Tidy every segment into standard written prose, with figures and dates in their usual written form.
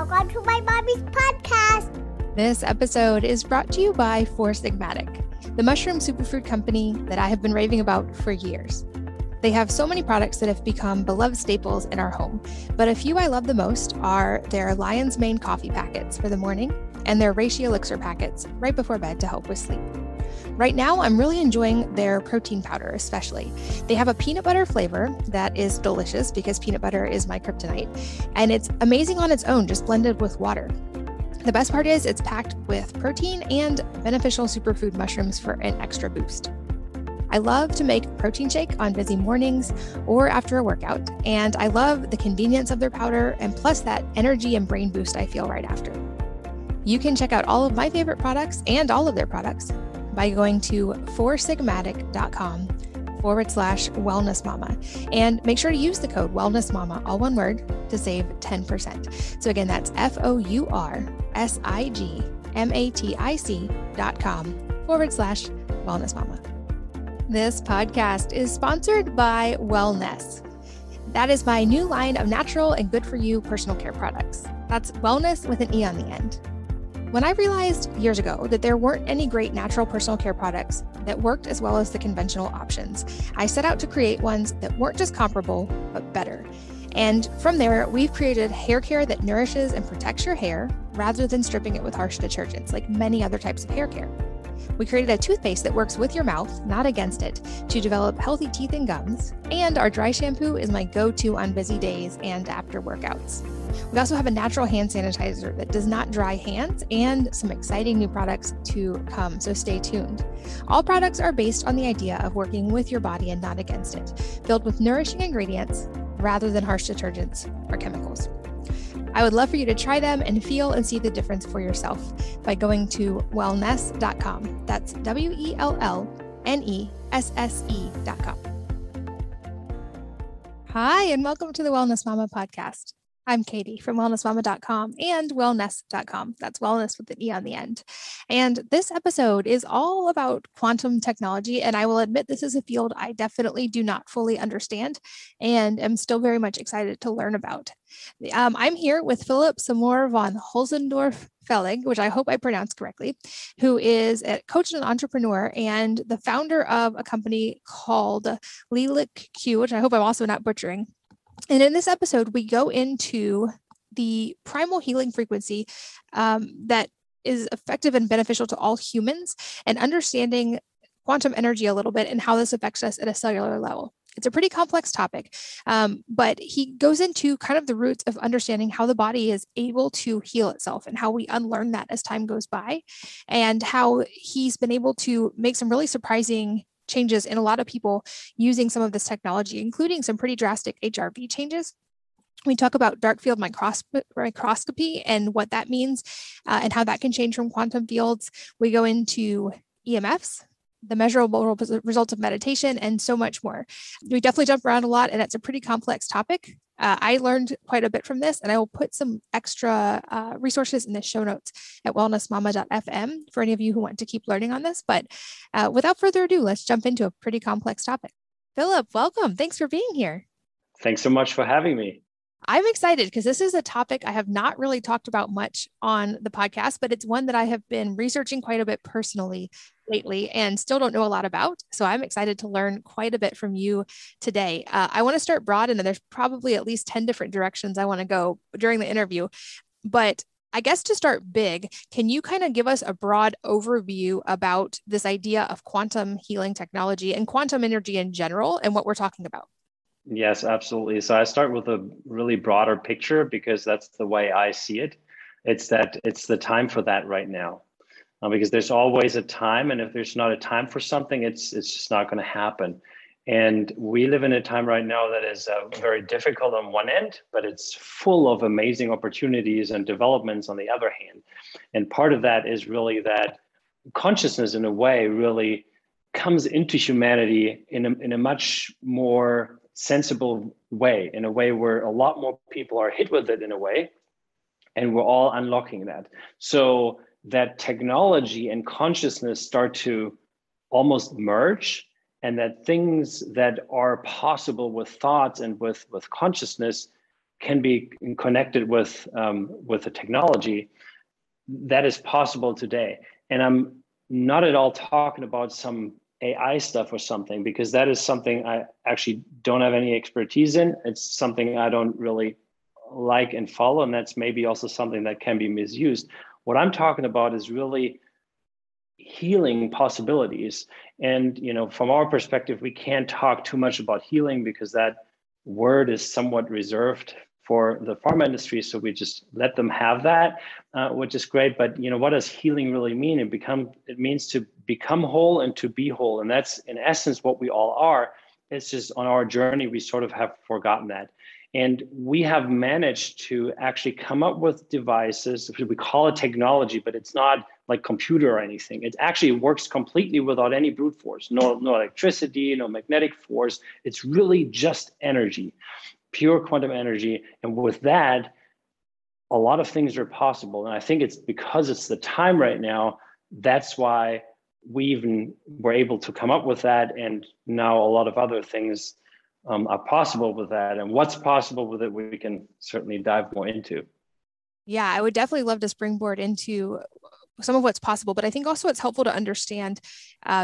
Welcome to my mommy's podcast. This episode is brought to you by Four Sigmatic, the mushroom superfood company that I have been raving about for years. They have so many products that have become beloved staples in our home, but a few I love the most are their Lion's Mane coffee packets for the morning and their Reishi elixir packets right before bed to help with sleep. Right now, I'm really enjoying their protein powder, especially. They have a peanut butter flavor that is delicious because peanut butter is my kryptonite, and it's amazing on its own, just blended with water. The best part is it's packed with protein and beneficial superfood mushrooms for an extra boost. I love to make a protein shake on busy mornings or after a workout, and I love the convenience of their powder and plus that energy and brain boost I feel right after. You can check out all of my favorite products and all of their products by going to foursigmatic.com/wellnessmama and make sure to use the code wellnessmama, all one word, to save 10%. So again, that's foursigmatic.com/wellnessmama. This podcast is sponsored by Wellness. That is my new line of natural and good for you personal care products. That's wellness with an E on the end. When I realized years ago that there weren't any great natural personal care products that worked as well as the conventional options, I set out to create ones that weren't just comparable, but better. And from there, we've created hair care that nourishes and protects your hair rather than stripping it with harsh detergents like many other types of hair care. We created a toothpaste that works with your mouth, not against it, to develop healthy teeth and gums. And our dry shampoo is my go-to on busy days and after workouts. We also have a natural hand sanitizer that does not dry hands and some exciting new products to come, so stay tuned. All products are based on the idea of working with your body and not against it, filled with nourishing ingredients rather than harsh detergents or chemicals. I would love for you to try them and feel and see the difference for yourself by going to wellness.com. That's WELLNESSE.com. Hi, and welcome to the Wellness Mama podcast. I'm Katie from wellnessmama.com and wellness.com. That's wellness with an E on the end. And this episode is all about quantum technology. And I will admit this is a field I definitely do not fully understand and am still very much excited to learn about. I'm here with Philipp von Holzendorf-Fellig, which I hope I pronounced correctly, who is a coach and entrepreneur and the founder of a company called Leela, which I hope I'm also not butchering. And in this episode, we go into the primal healing frequency that is effective and beneficial to all humans and understanding quantum energy a little bit and how this affects us at a cellular level. It's a pretty complex topic, but he goes into kind of the roots of understanding how the body is able to heal itself and how we unlearn that as time goes by, and how he's been able to make some really surprising changes in a lot of people using some of this technology, including some pretty drastic HRV changes. We talk about dark field microscopy and what that means and how that can change from quantum fields. We go into EMFs, the measurable results of meditation, and so much more. We definitely jump around a lot, and it's a pretty complex topic. I learned quite a bit from this, and I will put some extra resources in the show notes at wellnessmama.fm for any of you who want to keep learning on this. But without further ado, let's jump into a pretty complex topic. Philipp, welcome. Thanks for being here. Thanks so much for having me. I'm excited because this is a topic I have not really talked about much on the podcast, but it's one that I have been researching quite a bit personally lately and still don't know a lot about. So I'm excited to learn quite a bit from you today. I want to start broad, and there's probably at least 10 different directions I want to go during the interview. But I guess to start big, can you kind of give us a broad overview about this idea of quantum healing technology and quantum energy in general and what we're talking about? Yes, absolutely. So I start with a really broader picture because that's the way I see it. It's the time for that right now. Because there's always a time, and if there's not a time for something, it's just not going to happen. And we live in a time right now that is very difficult on one end, but it's full of amazing opportunities and developments on the other hand. And part of that is really that consciousness, in a way, really comes into humanity in a much more sensible way, in a way where a lot more people are hit with it in a way, and we're all unlocking that. So that technology and consciousness start to almost merge, and that things that are possible with thoughts and with consciousness can be connected with the technology, that is possible today. And I'm not at all talking about some AI stuff or something, because that is something I actually don't have any expertise in. It's something I don't really like and follow, and that's maybe also something that can be misused. What I'm talking about is really healing possibilities. And from our perspective, we can't talk too much about healing because that word is somewhat reserved for the pharma industry, so we just let them have that, which is great. But what does healing really mean? It means to become whole and to be whole, and that's in essence what we all are. It's just on our journey we sort of have forgotten that. And we have managed to actually come up with devices. We call it technology, but it's not like computer or anything. It actually works completely without any brute force, no electricity, no magnetic force. It's really just energy, pure quantum energy. And with that, a lot of things are possible. And I think it's because it's the time right now. That's why we even were able to come up with that. And now a lot of other things are possible with that. And what's possible with it, we can certainly dive more into. Yeah, I would definitely love to springboard into some of what's possible, but I think also it's helpful to understand,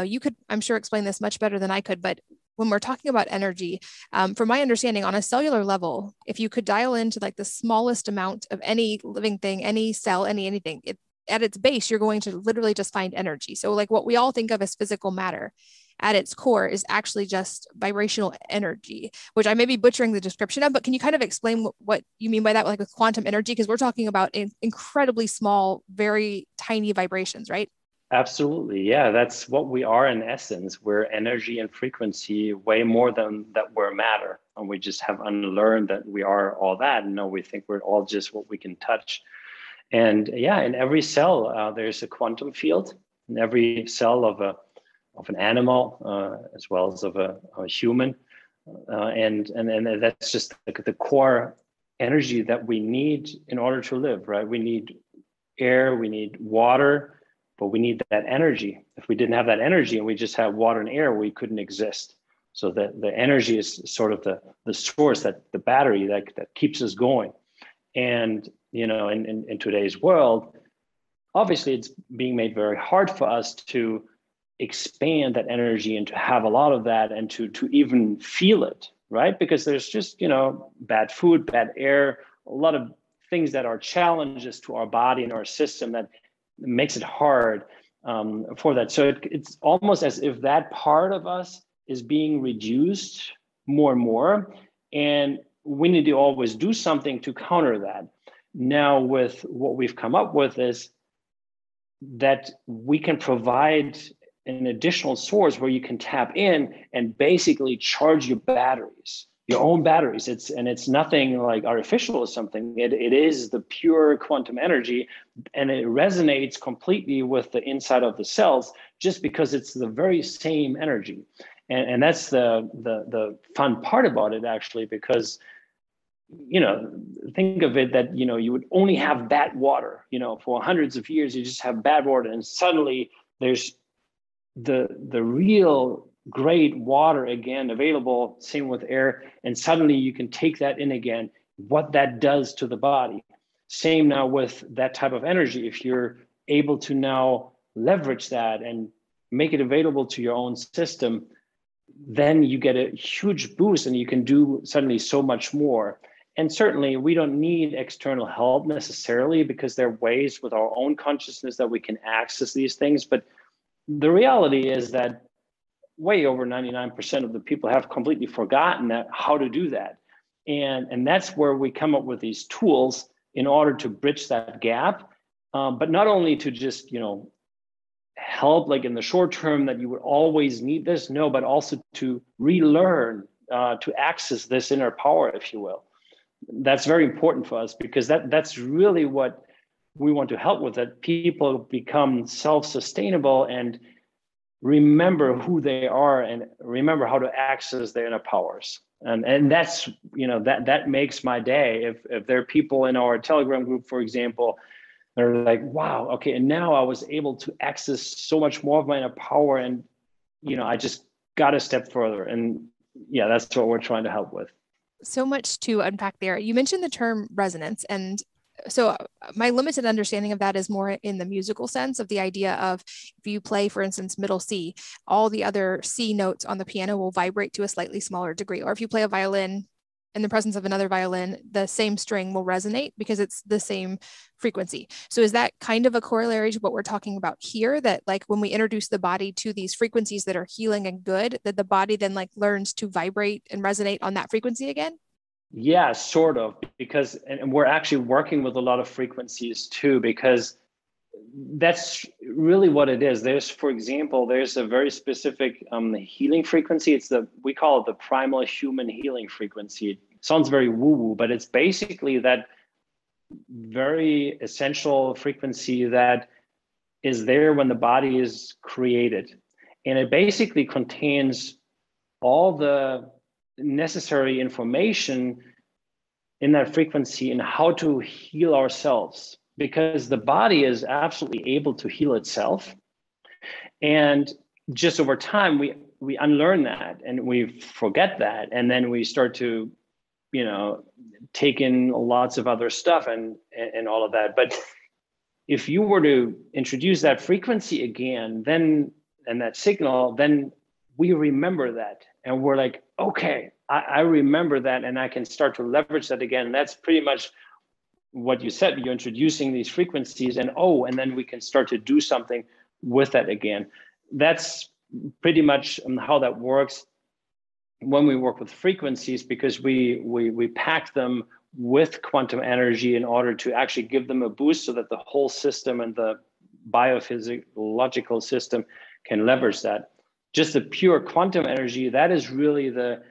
you could, I'm sure, explain this much better than I could, but when we're talking about energy, from my understanding on a cellular level, if you could dial into like the smallest amount of any living thing, any cell, anything, at its base, you're going to literally just find energy. So like what we all think of as physical matter at its core is actually just vibrational energy, which I may be butchering the description of, but can you kind of explain what you mean by that, like with quantum energy? Because we're talking about incredibly small, very tiny vibrations, right? Absolutely. Yeah, that's what we are in essence. We're energy and frequency way more than that we're matter. And we just have unlearned that we are all that. And no, we think we're all just what we can touch. And yeah, in every cell, there's a quantum field. In every cell of an animal, as well as of a human. And that's just the core energy that we need in order to live, right? We need air, we need water, but we need that energy. If we didn't have that energy and we just had water and air, we couldn't exist. So the energy is sort of the source, that the battery that keeps us going. And in today's world, obviously it's being made very hard for us to expand that energy and to have a lot of that and to even feel it, right? Because there's just, bad food, bad air, a lot of things that are challenges to our body and our system that makes it hard for that. So it's almost as if that part of us is being reduced more and more. And we need to always do something to counter that. Now, with what we've come up with is that we can provide an additional source where you can tap in and basically charge your batteries, your own batteries. It's nothing like artificial or something. It is the pure quantum energy, and it resonates completely with the inside of the cells just because it's the very same energy. And that's the fun part about it, actually, because think of it that you would only have bad water. For hundreds of years you just have bad water, and suddenly there's the real great water again available, same with air, and suddenly you can take that in again, what that does to the body. Same now with that type of energy. If you're able to now leverage that and make it available to your own system, then you get a huge boost and you can do suddenly so much more. And certainly we don't need external help necessarily, because there are ways with our own consciousness that we can access these things. But the reality is that way over 99% of the people have completely forgotten how to do that. And that's where we come up with these tools in order to bridge that gap, but not only to just, help like in the short term that you would always need this, no, but also to relearn, to access this inner power, if you will. That's very important for us, because that's really what we want to help with, that people become self-sustainable and remember who they are and remember how to access their inner powers. And that's, that makes my day. If there are people in our Telegram group, for example, they're like, wow, okay, and now I was able to access so much more of my inner power, and I just got a step further. And yeah, that's what we're trying to help with. So much to unpack there. You mentioned the term resonance. And so my limited understanding of that is more in the musical sense of the idea of if you play, for instance, middle C, all the other C notes on the piano will vibrate to a slightly smaller degree. Or if you play a violin in the presence of another violin, the same string will resonate because it's the same frequency. So is that kind of a corollary to what we're talking about here? That like when we introduce the body to these frequencies that are healing and good, that the body then like learns to vibrate and resonate on that frequency again? Yeah, sort of, because, and we're actually working with a lot of frequencies too, because that's really what it is. There's, for example, there's a very specific healing frequency. We call it the primal human healing frequency. It sounds very woo-woo, but it's basically that very essential frequency that is there when the body is created. And it basically contains all the necessary information in that frequency and how to heal ourselves, because the body is absolutely able to heal itself. And just over time, we unlearn that and we forget that. And then we start to, take in lots of other stuff and all of that. But if you were to introduce that frequency again, then, and that signal, then we remember that. And we're like, okay, I remember that, and I can start to leverage that again. And that's pretty much what you said. You're introducing these frequencies, and then we can start to do something with that again. That's pretty much how that works when we work with frequencies, because we pack them with quantum energy in order to actually give them a boost so that the whole system and the biophysiological system can leverage that. Just the pure quantum energy, that is really the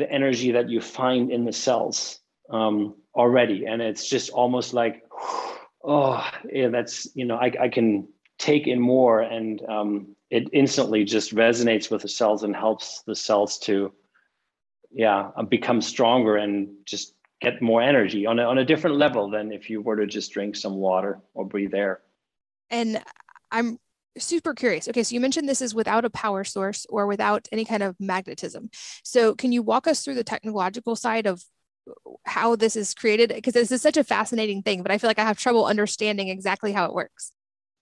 energy that you find in the cells already. And it's just almost like, oh, yeah, that's, I can take in more, and it instantly just resonates with the cells and helps the cells to, become stronger and just get more energy on a different level than if you were to just drink some water or breathe air. And I'm super curious. Okay, so you mentioned this is without a power source or without any kind of magnetism. So can you walk us through the technological side of how this is created? Because this is such a fascinating thing, but I feel like I have trouble understanding exactly how it works.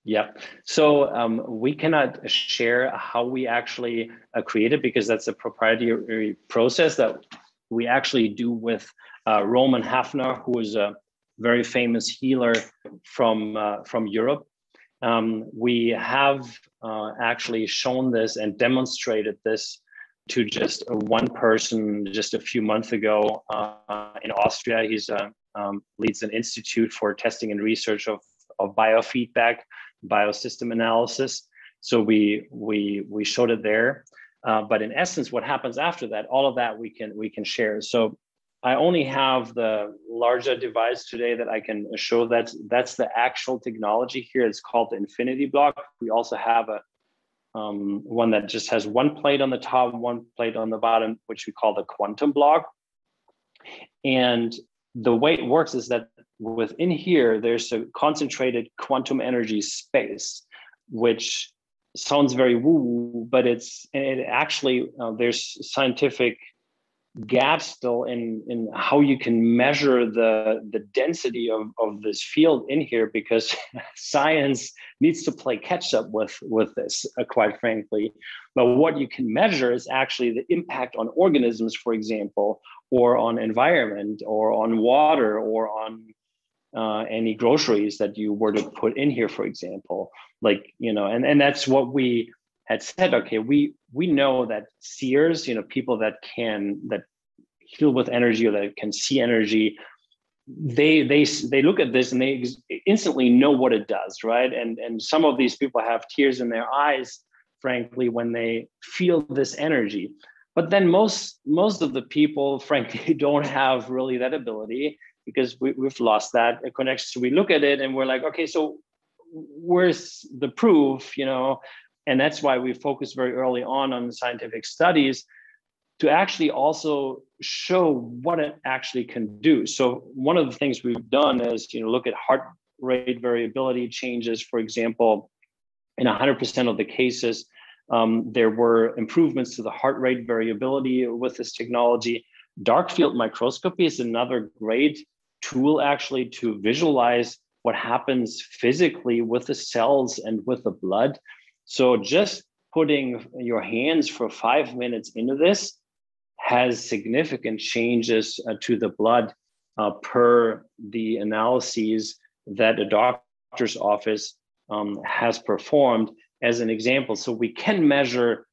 Yeah, so we cannot share how we actually create it, because that's a proprietary process that we actually do with Roman Hafner, who is a very famous healer from Europe. We have actually shown this and demonstrated this to just one person just a few months ago in Austria. He's leads an institute for testing and research of biofeedback, biosystem analysis. So we showed it there. But in essence, what happens after that, all of that we can share. So I only have the larger device today that I can show. That's the actual technology here. It's called the Infinity Block. We also have a one that just has one plate on the top, one plate on the bottom, which we call the Quantum Block. And the way it works is that within here, there's a concentrated quantum energy space, which sounds very woo-woo, but it actually, there's scientific gaps still in how you can measure the density of this field in here, because science needs to play catch up with this, quite frankly. But what you can measure is actually the impact on organisms, for example, or on environment, or on water, or on any groceries that you were to put in here, for example. And that's what we had said. Okay, we know that seers, people that heal with energy or that can see energy, they look at this and they instantly know what it does, right? And some of these people have tears in their eyes, frankly, when they feel this energy. But then most of the people, frankly, don't have really that ability, because we've lost that connection. So we look at it and we're like, okay, so where's the proof, And that's why we focus very early on the scientific studies to actually also show what it actually can do. So one of the things we've done is, look at heart rate variability changes. For example, in 100% of the cases, there were improvements to the heart rate variability with this technology. Dark field microscopy is another great tool actually to visualize what happens physically with the cells and with the blood. So just putting your hands for 5 minutes into this has significant changes to the blood per the analyses that a doctor's office has performed as an example. So we can measure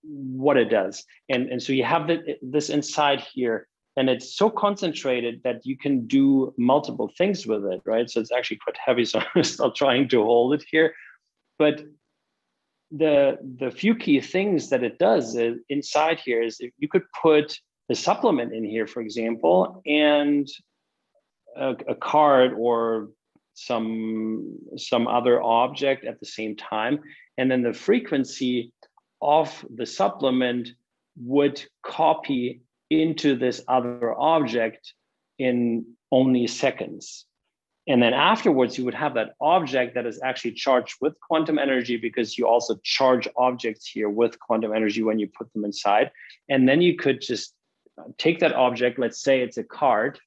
what it does. And so you have this inside here, and it's so concentrated that you can do multiple things with it, right? So it's actually quite heavy, so I'm still trying to hold it here. But the few key things that it does inside here is if you could put a supplement in here, for example, and a card or some other object at the same time, and then the frequency of the supplement would copy into this other object in only seconds. And then afterwards, you would have that object that is actually charged with quantum energy, because you also charge objects here with quantum energy when you put them inside. And then you could just take that object, let's say it's a card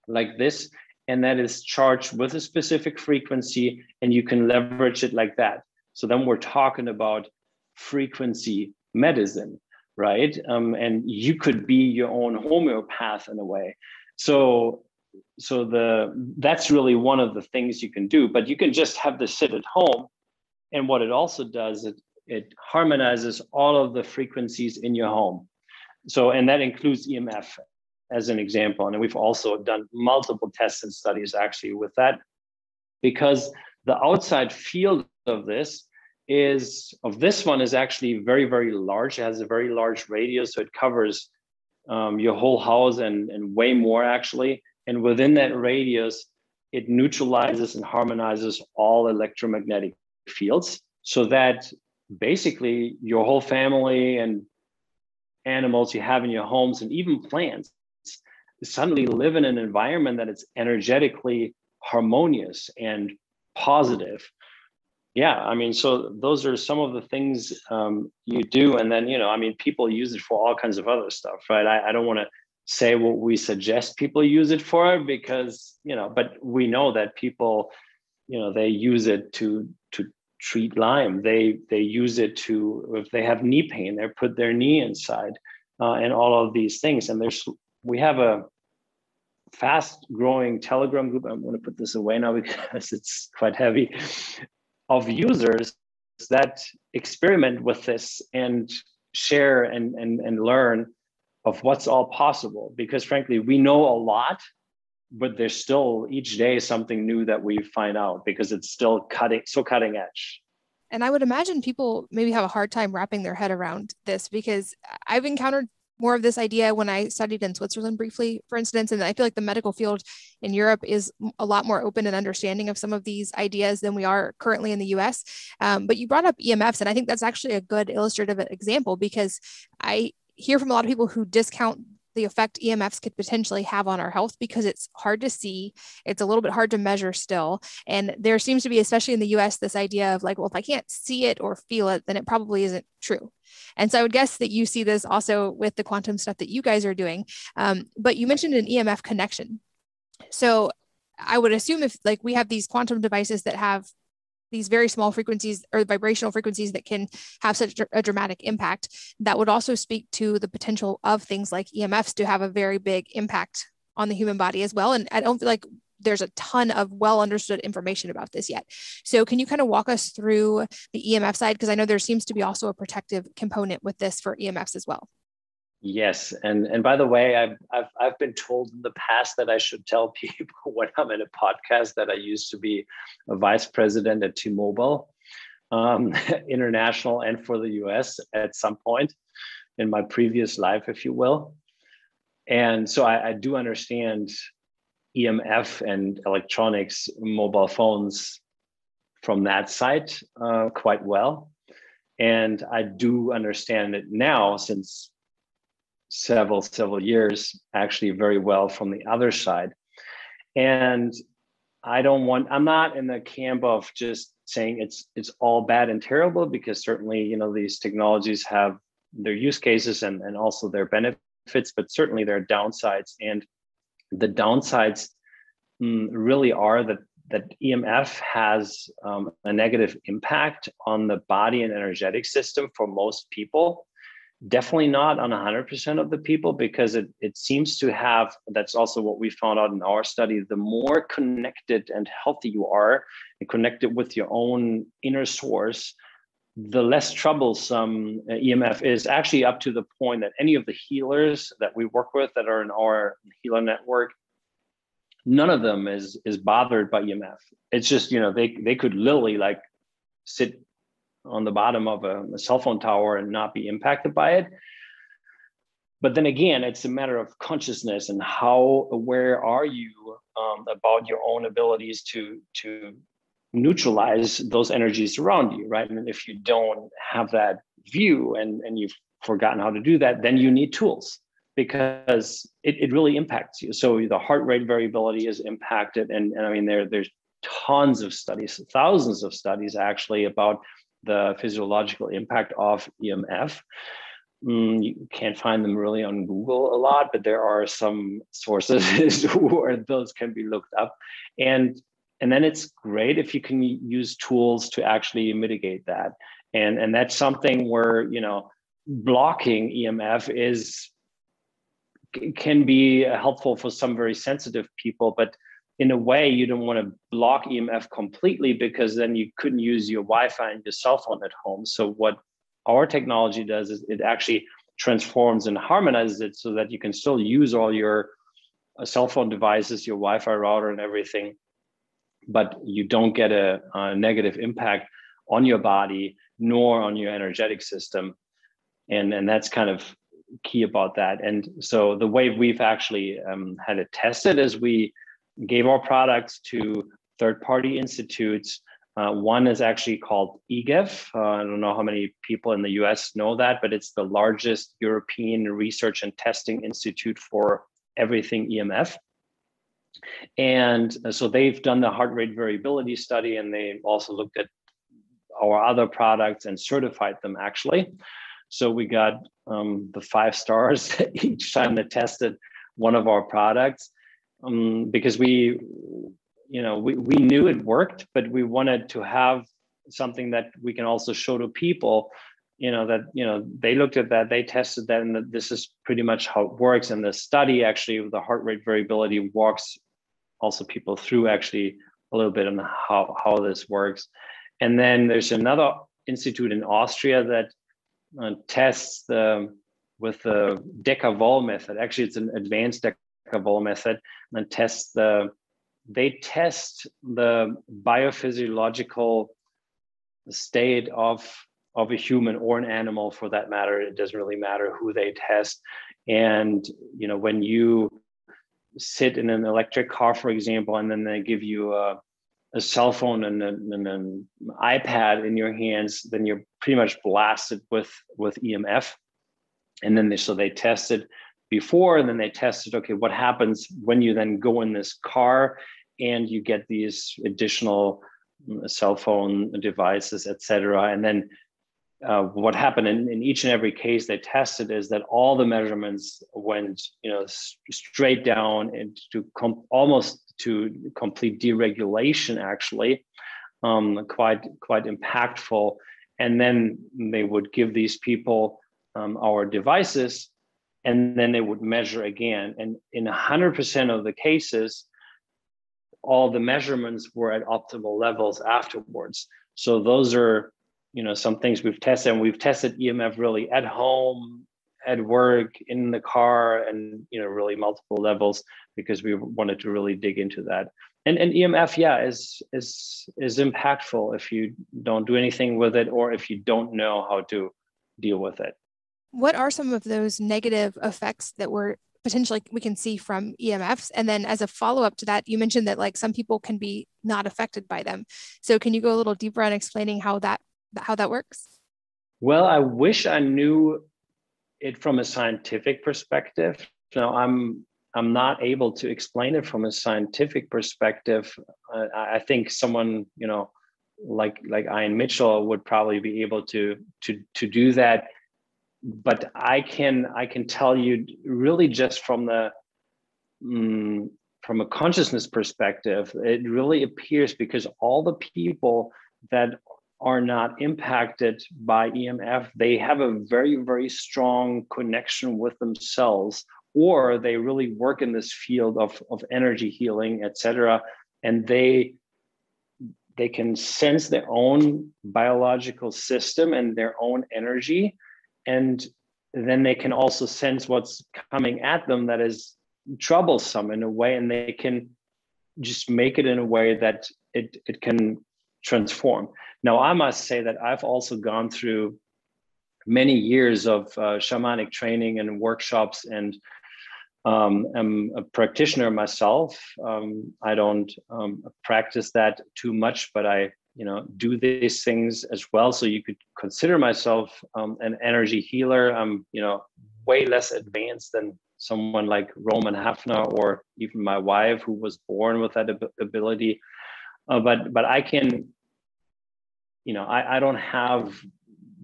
like this, and that is charged with a specific frequency, and you can leverage it like that. So then we're talking about frequency medicine, right? And you could be your own homeopath in a way. So that's really one of the things you can do, but you can just have this sit at home. And what it also does, it harmonizes all of the frequencies in your home. So, and that includes EMF as an example. And we've also done multiple tests and studies actually with that, because the outside field of this one is actually very, very large. It has a very large radius, so it covers your whole house and way more actually. And within that radius, it neutralizes and harmonizes all electromagnetic fields, so that basically your whole family and animals you have in your homes and even plants suddenly live in an environment that is energetically harmonious and positive. Yeah, I mean, so those are some of the things you do. And then, people use it for all kinds of other stuff, right? I don't want to say what we suggest people use it for, because, but we know that people, they use it to treat Lyme. They use it to, if they have knee pain, they put their knee inside and all of these things. And we have a fast growing Telegram group. I'm going to put this away now because it's quite heavy, of users that experiment with this and share and learn of what's all possible. Because frankly, we know a lot, but there's still each day something new that we find out, because it's still cutting edge. And I would imagine people maybe have a hard time wrapping their head around this, because I've encountered more of this idea when I studied in Switzerland briefly, for instance. And I feel like the medical field in Europe is a lot more open and understanding of some of these ideas than we are currently in the US. But you brought up EMFs, and I think that's actually a good illustrative example, because I hear from a lot of people who discount the effect EMFs could potentially have on our health, because it's hard to see. It's a little bit hard to measure still. And there seems to be, especially in the US, this idea of like, well, if I can't see it or feel it, then it probably isn't true. And so I would guess that you see this also with the quantum stuff that you guys are doing. But you mentioned an EMF connection. So I would assume if like we have these quantum devices that have these very small frequencies or vibrational frequencies that can have such a dramatic impact, that would also speak to the potential of things like EMFs to have a very big impact on the human body as well. And I don't feel like there's a ton of well understood information about this yet. So can you kind of walk us through the EMF side? Because I know there seems to be also a protective component with this for EMFs as well. Yes, and by the way, I've been told in the past that I should tell people when I'm in a podcast that I used to be a vice president at T-Mobile, international and for the US at some point in my previous life, if you will. And so I do understand EMF and electronics, mobile phones from that side quite well. And I do understand it now, since several years, actually very well from the other side. And I'm not in the camp of just saying it's all bad and terrible, because certainly, these technologies have their use cases and also their benefits. benefits, but certainly there are downsides. And the downsides really are that EMF has a negative impact on the body and energetic system for most people. Definitely not on 100% of the people, because it seems to have, that's also what we found out in our study, the more connected and healthy you are and connected with your own inner source, the less troublesome EMF is. Actually, up to the point that any of the healers that we work with that are in our healer network, none of them is bothered by EMF. It's just, they could literally like sit on the bottom of a cell phone tower and not be impacted by it. But then again, it's a matter of consciousness and how aware are you about your own abilities to neutralize those energies around you, right? And if you don't have that view and you've forgotten how to do that, then you need tools, because it really impacts you. So the heart rate variability is impacted. And I mean, there's tons of studies, thousands of studies actually, about the physiological impact of EMF. You can't find them really on Google a lot, but there are some sources where those can be looked up. And then it's great if you can use tools to actually mitigate that. And that's something where, blocking EMF can be helpful for some very sensitive people, but in a way, you don't want to block EMF completely, because then you couldn't use your Wi-Fi and your cell phone at home. So what our technology does is it actually transforms and harmonizes it so that you can still use all your cell phone devices, your Wi-Fi router and everything, but you don't get a negative impact on your body nor on your energetic system. And that's kind of key about that. And so the way we've actually had it tested is we gave our products to third-party institutes. One is actually called EGEF. I don't know how many people in the US know that, but it's the largest European research and testing institute for everything EMF. And so they've done the heart rate variability study, and they also looked at our other products and certified them actually. So we got the 5 stars each time they tested one of our products. Because we knew it worked, but we wanted to have something that we can also show to people, they looked at that, they tested that, and that this is pretty much how it works. And the study actually, the heart rate variability, walks also people through actually a little bit on how this works. And then there's another institute in Austria that tests with the Decavol method. Actually, it's an advanced Decavol method, and they test the biophysiological state of a human or an animal for that matter. It doesn't really matter who they test. And when you sit in an electric car, for example, and then they give you a cell phone and an iPad in your hands, then you're pretty much blasted with EMF. And then they tested before, and then they tested, okay, what happens when you then go in this car and you get these additional cell phone devices, et cetera. And then what happened in each and every case they tested is that all the measurements went, straight down into almost to complete deregulation, actually, quite impactful. And then they would give these people our devices, and then they would measure again. And in 100% of the cases, all the measurements were at optimal levels afterwards. So those are, some things we've tested, and we've tested EMF really at home, at work, in the car, and, really multiple levels, because we wanted to really dig into that. And EMF, is impactful if you don't do anything with it, or if you don't know how to deal with it. What are some of those negative effects that we can see from EMFs? And then as a follow-up to that, you mentioned that some people can be not affected by them. So can you go a little deeper on explaining how that works? Well, I wish I knew it from a scientific perspective. Now, I'm not able to explain it from a scientific perspective. I think someone, like Ian Mitchell would probably be able to do that. but I can tell you really just from a consciousness perspective, it really appears because all the people that are not impacted by EMF, they have a very, very strong connection with themselves, or they really work in this field of energy healing, etc. And they can sense their own biological system and their own energy. And then they can also sense what's coming at them that is troublesome in a way, and they can just make it in a way that it can transform. Now, I must say that I've also gone through many years of shamanic training and workshops, and I'm a practitioner myself. I don't practice that too much, but I do these things as well. So you could consider myself an energy healer. I'm way less advanced than someone like Roman Hafner or even my wife, who was born with that ability. But I can, I don't have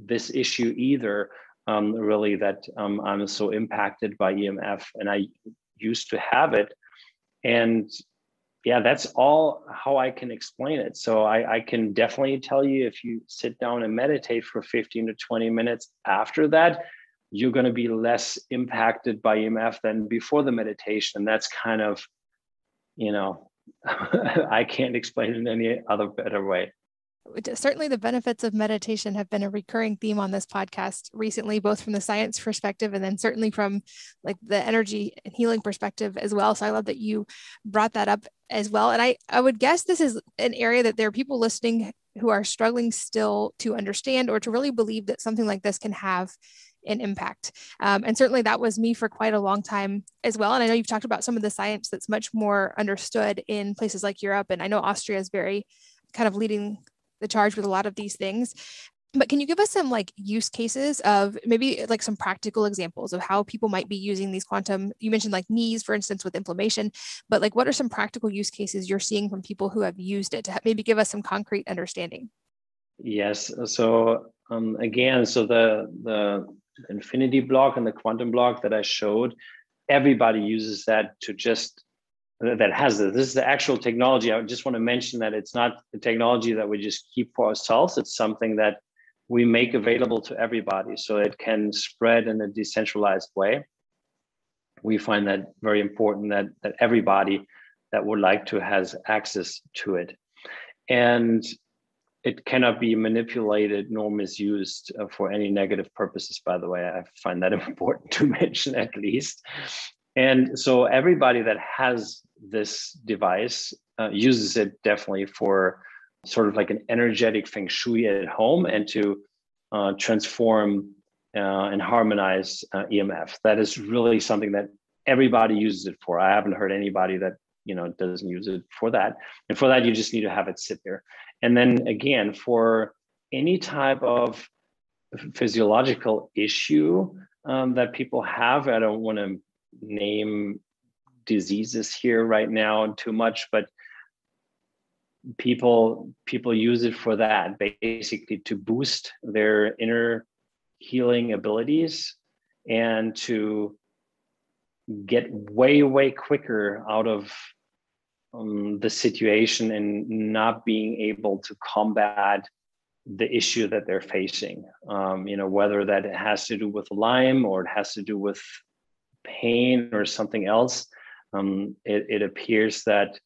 this issue either, really, that I'm so impacted by EMF, and I used to have it. And yeah, that's all how I can explain it. So I can definitely tell you, if you sit down and meditate for 15 to 20 minutes after that, you're going to be less impacted by EMF than before the meditation. And that's kind of, I can't explain it in any other better way. Certainly the benefits of meditation have been a recurring theme on this podcast recently, both from the science perspective and then certainly from like the energy and healing perspective as well. So I love that you brought that up as well. And I would guess this is an area that there are people listening who are struggling still to understand or to really believe that something like this can have an impact. And certainly that was me for quite a long time as well. And I know you've talked about some of the science that's much more understood in places like Europe. And I know Austria is very kind of leading the charge with a lot of these things. But can you give us some like use cases of maybe like some practical examples of how people might be using these quantum? You mentioned like knees, for instance, with inflammation, but like what are some practical use cases you're seeing from people who have used it to maybe give us some concrete understanding? Yes. So again, so the infinity block and the quantum block that I showed, everybody uses that to just, that has this. This is the actual technology. I just want to mention that it's not the technology that we just keep for ourselves. It's something that we make available to everybody, so it can spread in a decentralized way. We find that very important, that everybody that would like to has access to it. And it cannot be manipulated nor misused for any negative purposes, by the way. I find that important to mention, at least. And so everybody that has this device uses it definitely for sort of like an energetic feng shui at home, and to transform and harmonize EMF. That is really something that everybody uses it for. I haven't heard anybody that doesn't use it for that. And for that, you just need to have it sit there. And then again, for any type of physiological issue that people have, I don't want to name diseases here right now too much, but people use it for that, basically to boost their inner healing abilities and to get way quicker out of the situation and not being able to combat the issue that they're facing. Whether that it has to do with Lyme or it has to do with pain or something else. It appears that,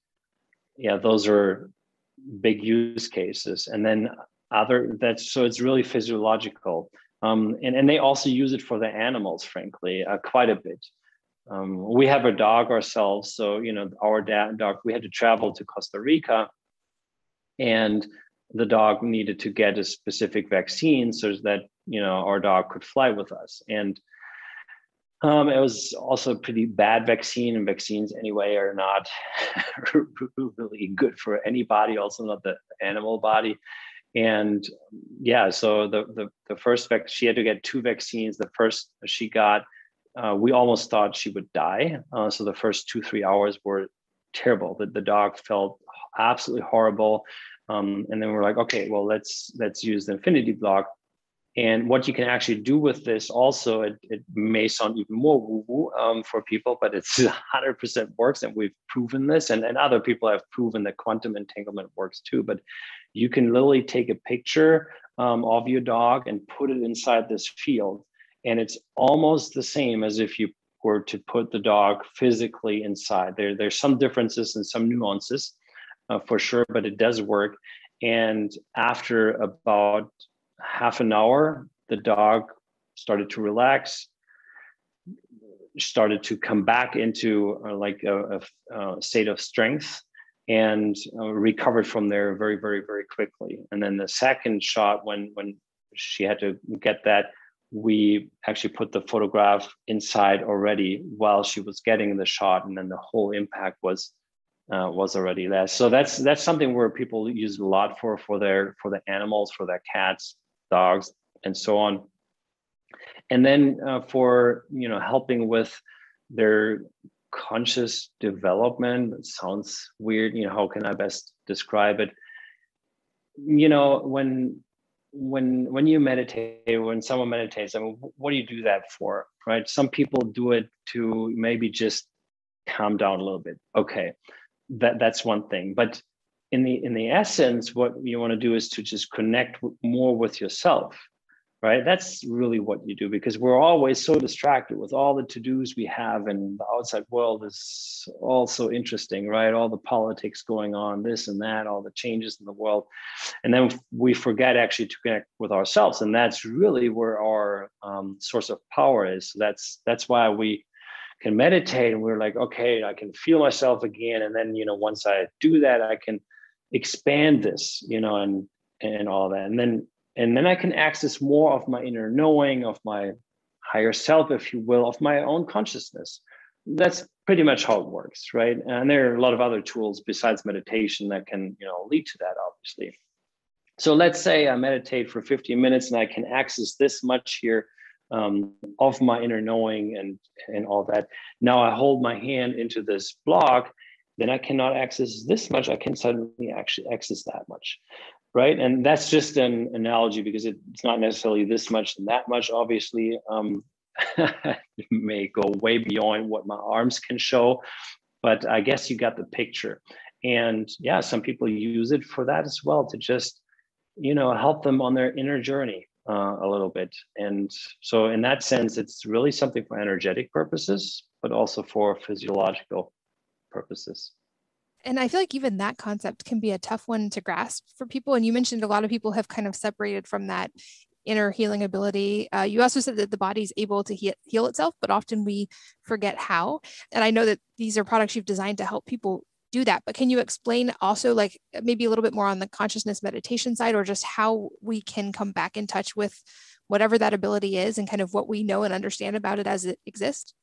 those are big use cases. And then so it's really physiological. And they also use it for the animals, frankly, quite a bit. We have a dog ourselves. So, our dog, we had to travel to Costa Rica, and the dog needed to get a specific vaccine so that, our dog could fly with us. And it was also a pretty bad vaccine, and vaccines anyway are not really good for anybody, also not the animal body. And so the first she had to get 2 vaccines. The first she got, we almost thought she would die. So the first 2-3 hours were terrible. The dog felt absolutely horrible. And then we're like, okay, well, let's use the infinity block. And what you can actually do with this also, it may sound even more woo-woo for people, but it's 100% works, and we've proven this, and other people have proven that quantum entanglement works too. But you can literally take a picture of your dog and put it inside this field, and it's almost the same as if you were to put the dog physically inside. There's some differences and some nuances for sure, but it does work. And after about half an hour, the dog started to relax, started to come back into like a state of strength, and recovered from there very, very, very quickly. And then the second shot, when she had to get that, we actually put the photograph inside already while she was getting the shot, and then the whole impact was already less. So that's something where people use a lot for the animals, for their cats, dogs, and so on. And then for helping with their conscious development. It sounds weird. How can I best describe it? When you meditate, when someone meditates, I mean, what do you do that for, right? Some people do it to maybe just calm down a little bit. Okay, that's one thing. But in the essence, what you want to do is to just connect more with yourself, right? That's really what you do, because we're always so distracted with all the to-dos we have, and the outside world is also interesting, right? All the politics going on, this and that, all the changes in the world. And then we forget actually to connect with ourselves. And that's really where our source of power is. So that's why we can meditate, and we're like, okay, I can feel myself again. And then, once I do that, I can expand this, and all that. And then I can access more of my inner knowing, of my higher self, if you will, of my own consciousness. That's pretty much how it works, right? And there are a lot of other tools besides meditation that can, lead to that, obviously. So let's say I meditate for 15 minutes and I can access this much here of my inner knowing and all that. Now I hold my hand into this block, then I cannot access this much. I can suddenly actually access that much. Right. And that's just an analogy, because it's not necessarily this much and that much, obviously. It may go way beyond what my arms can show, but I guess you got the picture. And yeah, some people use it for that as well, to just, help them on their inner journey a little bit. And so in that sense, it's really something for energetic purposes, but also for physiological purposes. And I feel like even that concept can be a tough one to grasp for people. And you mentioned a lot of people have kind of separated from that inner healing ability. You also said that the body's able to heal itself, but often we forget how. And I know that these are products you've designed to help people do that. But can you explain also, like, maybe a little bit more on the consciousness meditation side, or just how we can come back in touch with whatever that ability is and kind of what we know and understand about it as it exists?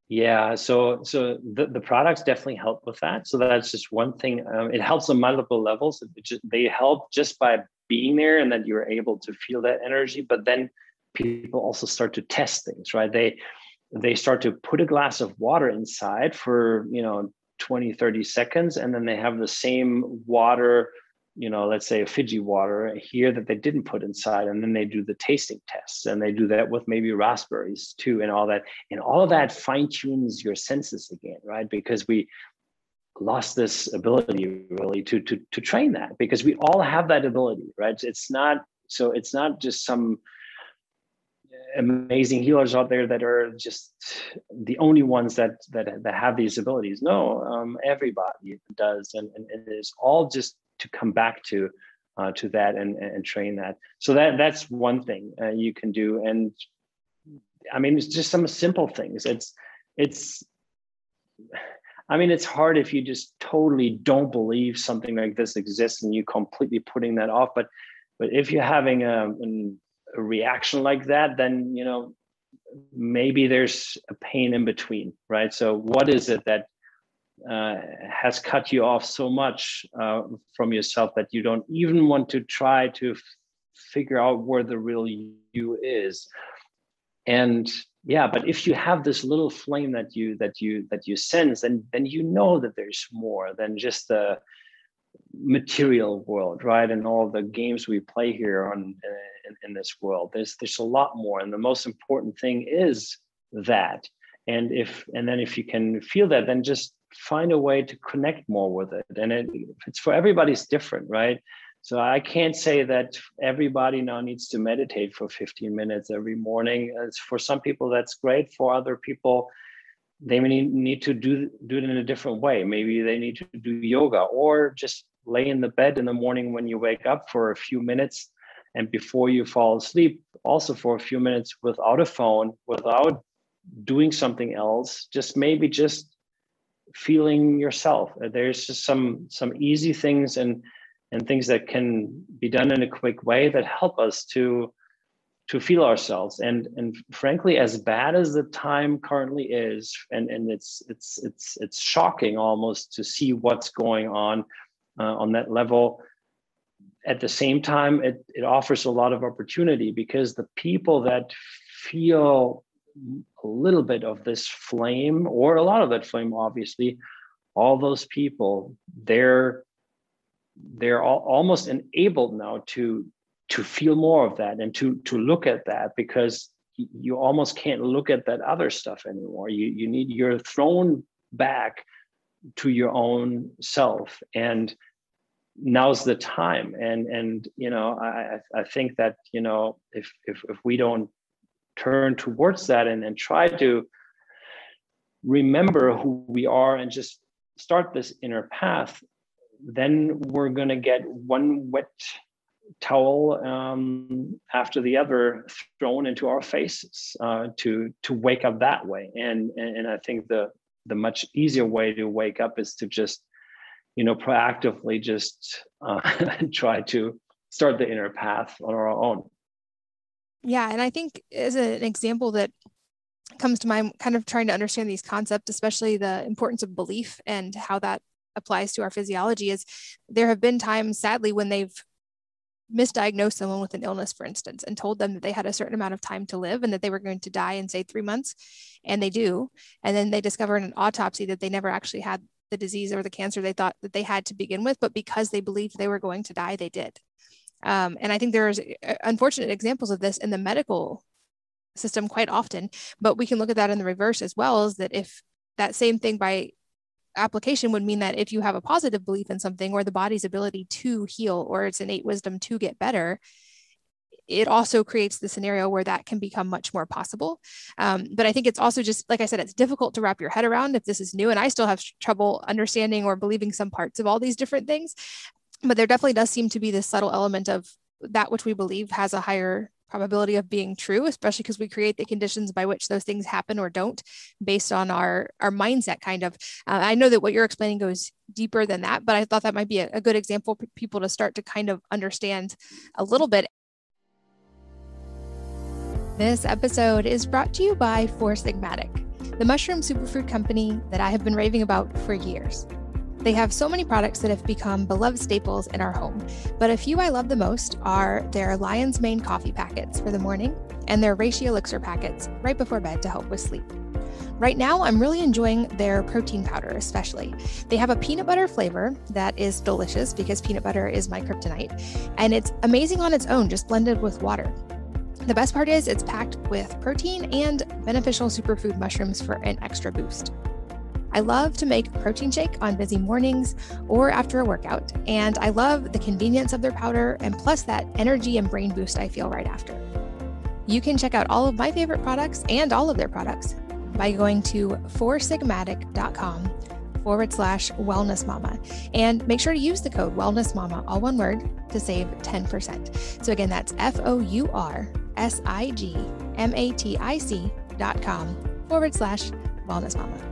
Yeah, so the products definitely help with that. So that's just one thing. It helps on multiple levels. They help just by being there, and that you're able to feel that energy. But then people also start to test things, right? They start to put a glass of water inside for 20, 30 seconds, and then they have the same water, let's say a Fiji water here that they didn't put inside. And then they do the tasting tests, and they do that with maybe raspberries too, and all that. And all of that fine tunes your senses again, right? Because we lost this ability really to train that, because we all have that ability, right? It's not just some amazing healers out there that are just the only ones that have these abilities. No, everybody does. And it is all just to come back to that and train that. So that's one thing you can do. And I mean, it's just some simple things. It's hard if you just totally don't believe something like this exists and you completely putting that off. But if you're having a reaction like that, then maybe there's a pain in between, right? So what is it that has cut you off so much from yourself that you don't even want to try to figure out where the real you is? And yeah, but if you have this little flame that you sense, then that there's more than just the material world, right? And all the games we play here in this world. There's a lot more, and the most important thing is that. And then if you can feel that, then just find a way to connect more with it. And it's for everybody's different, right? So I can't say that everybody now needs to meditate for 15 minutes every morning. It's for some people that's great. For other people, they may need to do it in a different way. Maybe they need to do yoga, or just lay in the bed in the morning when you wake up for a few minutes, and before you fall asleep, also for a few minutes without a phone, without doing something else, just feeling yourself. There's just some easy things and things that can be done in a quick way that help us to feel ourselves. And frankly, as bad as the time currently is, and it's shocking almost to see what's going on that level. At the same time, it offers a lot of opportunity, because the people that feel a little bit of this flame, or a lot of that flame, obviously, all those people, they're almost enabled now to feel more of that, and to look at that, because you almost can't look at that other stuff anymore. You're thrown back to your own self, and now's the time. And I think that if we don't turn towards that and try to remember who we are and just start this inner path, then we're going to get one wet towel after the other thrown into our faces to wake up that way. And I think the much easier way to wake up is to just proactively just try to start the inner path on our own. Yeah, and I think as an example that comes to mind, kind of trying to understand these concepts, especially the importance of belief and how that applies to our physiology, is there have been times, sadly, when they've misdiagnosed someone with an illness, for instance, and told them that they had a certain amount of time to live and that they were going to die in, say, 3 months, and they do. And then they discover in an autopsy that they never actually had the disease or the cancer they thought that they had to begin with, but because they believed they were going to die, they did. And I think there's unfortunate examples of this in the medical system quite often, but we can look at that in the reverse as well, is that if that same thing by application would mean that if you have a positive belief in something, or the body's ability to heal, or its innate wisdom to get better, it also creates the scenario where that can become much more possible. But I think it's also just, like I said, it's difficult to wrap your head around if this is new. And I still have trouble understanding or believing some parts of all these different things. But there definitely does seem to be this subtle element of that which we believe has a higher probability of being true, especially because we create the conditions by which those things happen or don't based on our mindset, kind of. I know that what you're explaining goes deeper than that, but I thought that might be a good example for people to start to kind of understand a little bit. This episode is brought to you by Four Sigmatic, the mushroom superfood company that I have been raving about for years. They have so many products that have become beloved staples in our home, but a few I love the most are their Lion's Mane coffee packets for the morning and their Reishi elixir packets right before bed to help with sleep. Right now, I'm really enjoying their protein powder especially. They have a peanut butter flavor that is delicious because peanut butter is my kryptonite, and it's amazing on its own, just blended with water. The best part is it's packed with protein and beneficial superfood mushrooms for an extra boost. I love to make a protein shake on busy mornings or after a workout, and I love the convenience of their powder and plus that energy and brain boost I feel right after. You can check out all of my favorite products and all of their products by going to foursigmatic.com/wellnessmama, and make sure to use the code wellnessmama, all one word, to save 10%. So again, that's foursigmatic.com/wellnessmama.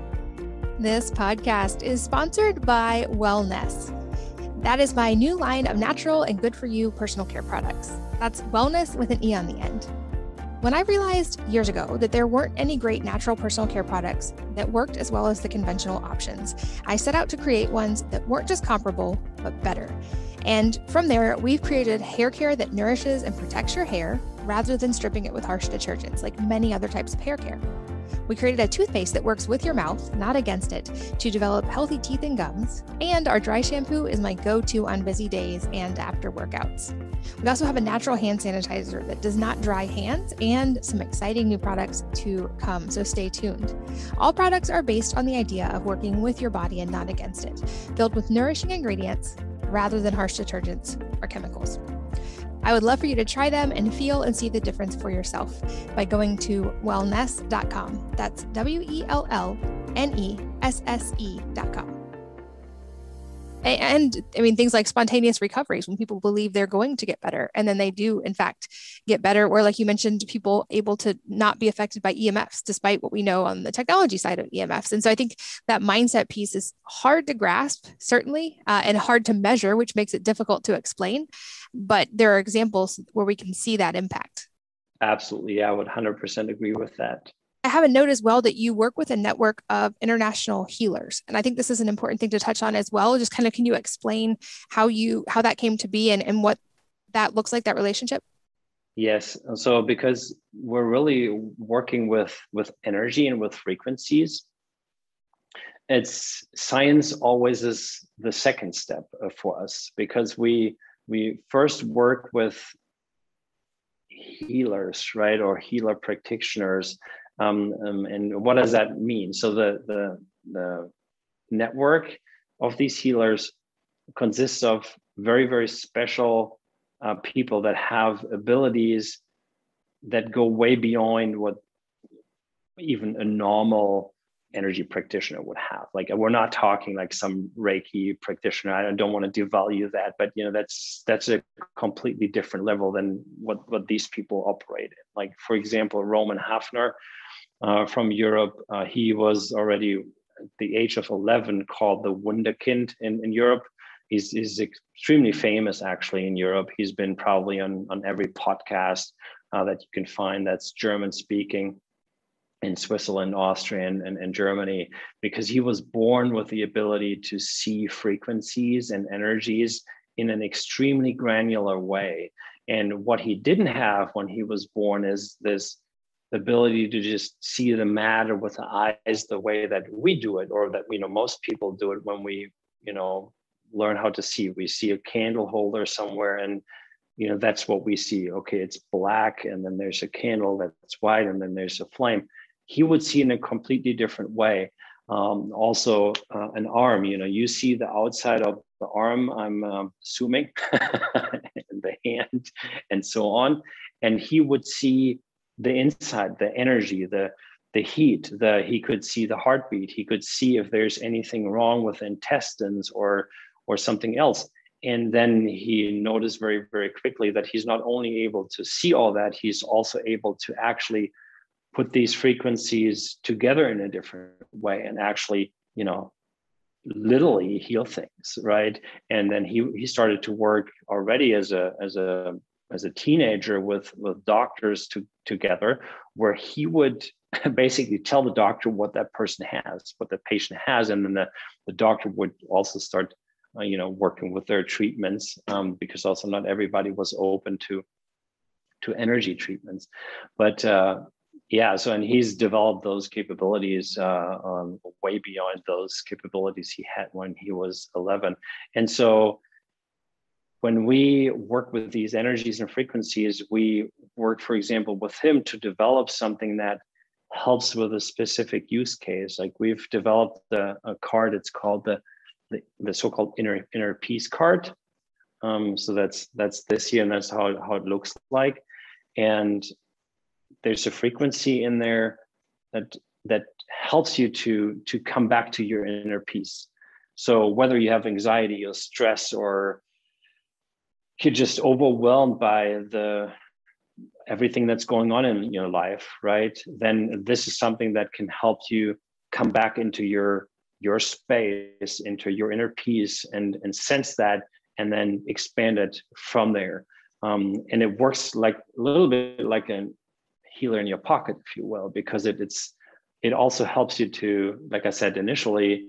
This podcast is sponsored by Wellness. That is my new line of natural and good for you personal care products. That's wellness with an E on the end. When I realized years ago that there weren't any great natural personal care products that worked as well as the conventional options, I set out to create ones that weren't just comparable, but better. And from there, we've created hair care that nourishes and protects your hair rather than stripping it with harsh detergents like many other types of hair care. We created a toothpaste that works with your mouth, not against it, to develop healthy teeth and gums. And our dry shampoo is my go-to on busy days and after workouts. We also have a natural hand sanitizer that does not dry hands and some exciting new products to come, so stay tuned. All products are based on the idea of working with your body and not against it, filled with nourishing ingredients rather than harsh detergents or chemicals. I would love for you to try them and feel and see the difference for yourself by going to wellness.com. That's WELLNESSE.com. And I mean, things like spontaneous recoveries when people believe they're going to get better, and then they do, in fact, get better. Or like you mentioned, people able to not be affected by EMFs, despite what we know on the technology side of EMFs. And so I think that mindset piece is hard to grasp, certainly, and hard to measure, which makes it difficult to explain. But there are examples where we can see that impact. Absolutely. Yeah, I would 100% agree with that. I have a note as well that you work with a network of international healers. And I think this is an important thing to touch on as well. Just kind of, can you explain how that came to be and what that looks like, that relationship? Yes. So because we're really working with energy and with frequencies, it's science always is the second step for us, because we first work with healers, right? Or healer practitioners. And what does that mean? So the network of these healers consists of very, very special people that have abilities that go way beyond what even a normal energy practitioner would have. Like, we're not talking like some Reiki practitioner. I don't want to devalue that, but that's a completely different level than what these people operate in. Like, for example, Roman Hafner from Europe, he was already at the age of 11 called the Wunderkind in Europe. He's extremely famous actually in Europe. He's been probably on every podcast that you can find that's German speaking in Switzerland, Austria, and Germany, because he was born with the ability to see frequencies and energies in an extremely granular way. And what he didn't have when he was born is this ability to just see the matter with the eyes the way that we do it, or that most people do it when we learn how to see. We see a candle holder somewhere, and that's what we see. Okay, it's black, and then there's a candle that's white, and then there's a flame. He would see in a completely different way. Also, an arm, you see the outside of the arm, I'm assuming, and the hand, and so on. And he would see the inside, the energy, the heat, he could see the heartbeat. He could see if there's anything wrong with intestines or something else. And then he noticed very, very quickly that he's not only able to see all that, he's also able to actually put these frequencies together in a different way and actually, literally heal things, right? And then he started to work already as a teenager with doctors together, where he would basically tell the doctor what that person has, what the patient has, and then the doctor would also start, working with their treatments, because also not everybody was open to energy treatments, but. And he's developed those capabilities way beyond those capabilities he had when he was 11. And so when we work with these energies and frequencies, we work, for example, with him to develop something that helps with a specific use case. Like, we've developed a card, it's called the so-called inner peace card. So that's this here, and that's how it looks like. And there's a frequency in there that helps you to come back to your inner peace. So whether you have anxiety or stress, or you're just overwhelmed by everything that's going on in your life, right? Then this is something that can help you come back into your space, into your inner peace, and sense that, and then expand it from there. And it works like a little bit like a healer in your pocket, if you will, because it also helps you to, like I said initially,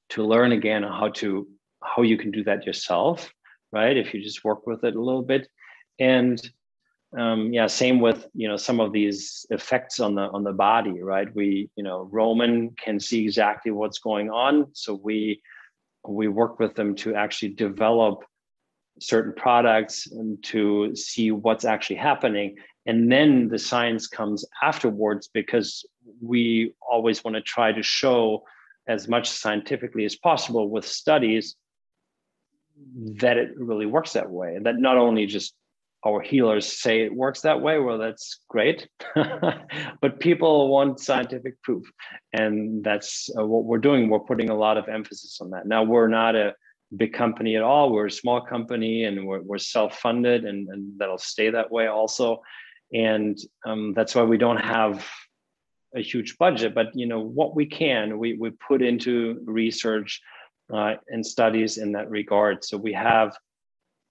to learn again how you can do that yourself, right? If you just work with it a little bit. And same with, some of these effects on the body, right? Roman can see exactly what's going on. So we work with them to actually develop certain products and to see what's actually happening. And then the science comes afterwards, because we always want to try to show as much scientifically as possible with studies that it really works that way. And that not only just our healers say it works that way, well, that's great, but people want scientific proof. And that's what we're doing. We're putting a lot of emphasis on that. Now, we're not a big company at all. We're a small company, and we're self-funded, and that'll stay that way also. And that's why we don't have a huge budget, but what we can, we put into research and studies in that regard. So we have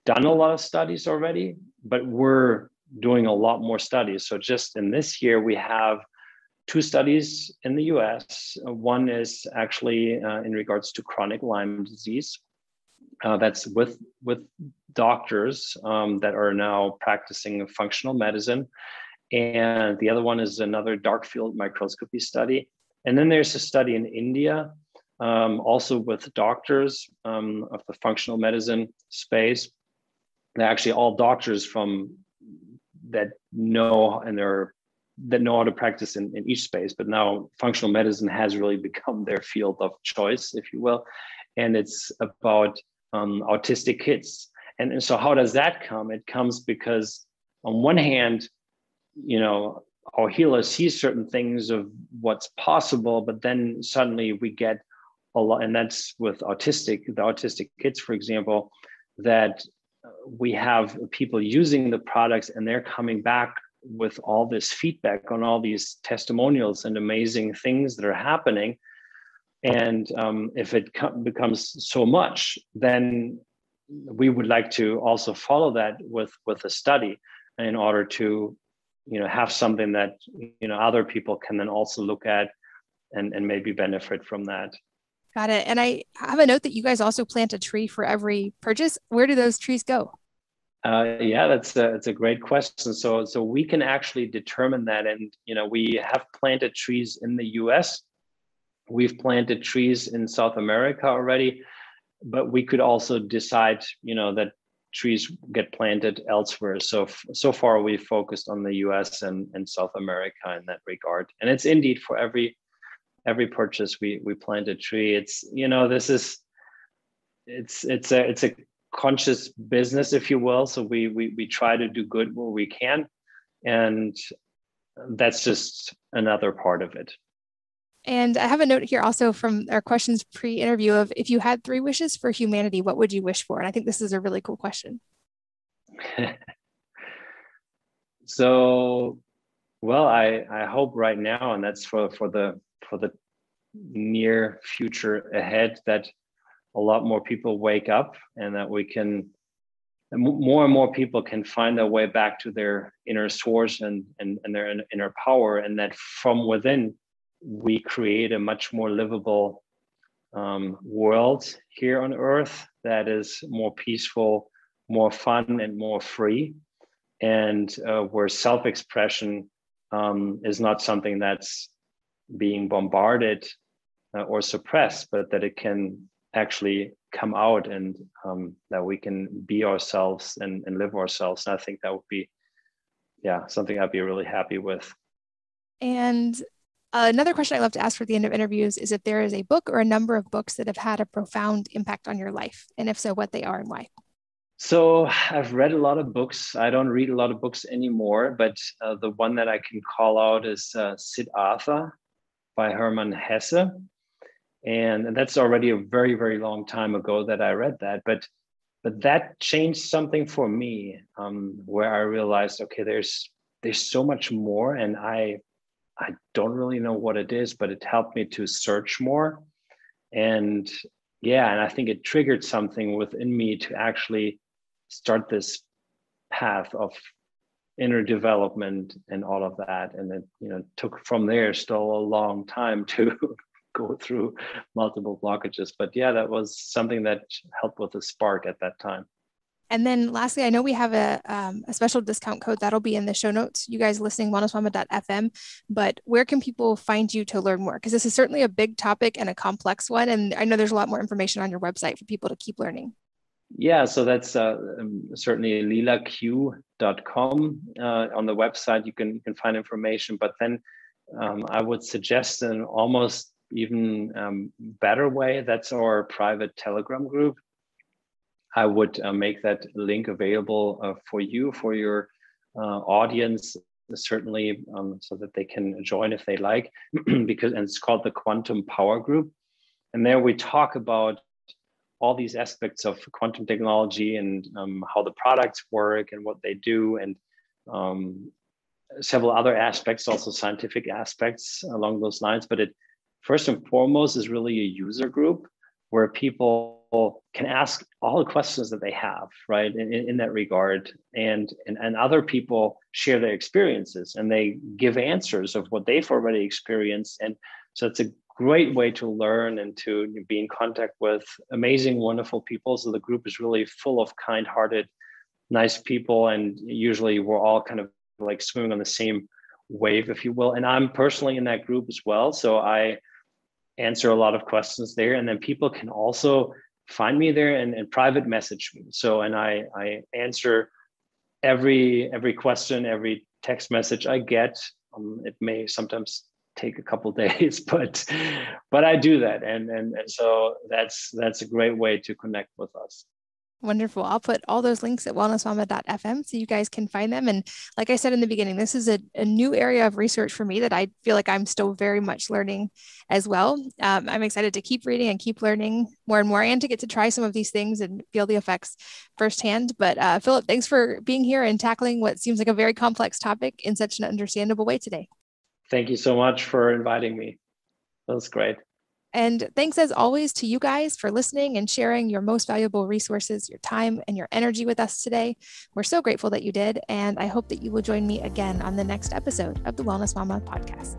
done a lot of studies already, but we're doing a lot more studies. So just in this year, we have 2 studies in the US. One is actually in regards to chronic Lyme disease. That's with doctors that are now practicing functional medicine. And the other one is another dark field microscopy study. And then there's a study in India, also with doctors of the functional medicine space. They're actually all doctors that know how to practice in each space. But now functional medicine has really become their field of choice, if you will. And it's about autistic kids. And so how does that come? It comes because on one hand, our healer sees certain things of what's possible, but then suddenly we get a lot, and that's with the autistic kids, for example, that we have people using the products, and they're coming back with all this feedback on all these testimonials and amazing things that are happening. And if it becomes so much, then we would like to also follow that with a study in order to have something that other people can then also look at and maybe benefit from that. Got it. And I have a note that you guys also plant a tree for every purchase. Where do those trees go? That's a great question. So we can actually determine that, and we have planted trees in the US. We've planted trees in South America already, but we could also decide, that trees get planted elsewhere. So far we've focused on the US and South America in that regard. And it's indeed for every purchase we plant a tree. It's a conscious business, if you will. So we try to do good where we can, and that's just another part of it. And I have a note here also from our questions pre-interview of, if you had 3 wishes for humanity, what would you wish for? And I think this is a really cool question. So, well, I hope right now, and that's for the near future ahead, that a lot more people wake up, and that more and more people can find their way back to their inner source and their inner power, and that from within we create a much more livable world here on Earth that is more peaceful, more fun, and more free, and where self-expression is not something that's being bombarded or suppressed, but that it can actually come out, and that we can be ourselves and live ourselves. And I think that would be, something I'd be really happy with. And another question I love to ask for the end of interviews is if there is a book or a number of books that have had a profound impact on your life, and if so, what they are and why. So I've read a lot of books. I don't read a lot of books anymore, but the one that I can call out is Siddhartha by Hermann Hesse. And that's already a very, very long time ago that I read that. But that changed something for me, where I realized, okay, there's so much more, and I don't really know what it is, but it helped me to search more. And and I think it triggered something within me to actually start this path of inner development and all of that. And it took from there still a long time to go through multiple blockages. But that was something that helped with the spark at that time. And then lastly, I know we have a special discount code that'll be in the show notes. You guys listening, wellnessmama.fm, but where can people find you to learn more? Because this is certainly a big topic and a complex one. And I know there's a lot more information on your website for people to keep learning. Yeah, so that's certainly leelaq.com. On the website, you can find information, but then I would suggest an almost even better way. That's our private Telegram group. I would make that link available for you, for your audience, certainly, so that they can join if they like, and it's called the Quantum Power Group. And there we talk about all these aspects of quantum technology and how the products work and what they do, and several other aspects, also scientific aspects along those lines. But it first and foremost is really a user group where people can ask all the questions that they have, right, in that regard. And other people share their experiences and they give answers of what they've already experienced. And so it's a great way to learn and to be in contact with amazing, wonderful people. So the group is really full of kind-hearted, nice people. And usually we're all kind of like swimming on the same wave, if you will. And I'm personally in that group as well. So I answer a lot of questions there. And then people can also find me there and private message me. So, and I answer every question, every text message I get. It may sometimes take a couple of days, but I do that. And so that's a great way to connect with us. Wonderful. I'll put all those links at wellnessmama.fm so you guys can find them. And like I said in the beginning, this is a new area of research for me that I feel like I'm still very much learning as well. I'm excited to keep reading and keep learning more and more, and to get to try some of these things and feel the effects firsthand. But Philipp, thanks for being here and tackling what seems like a very complex topic in such an understandable way today. Thank you so much for inviting me. That was great. And thanks as always to you guys for listening and sharing your most valuable resources, your time and your energy with us today. We're so grateful that you did. And I hope that you will join me again on the next episode of the Wellness Mama podcast.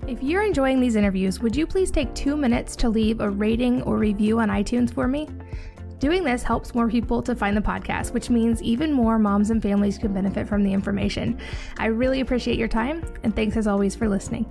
If you're enjoying these interviews, would you please take 2 minutes to leave a rating or review on iTunes for me? Doing this helps more people to find the podcast, which means even more moms and families can benefit from the information. I really appreciate your time, and thanks as always for listening.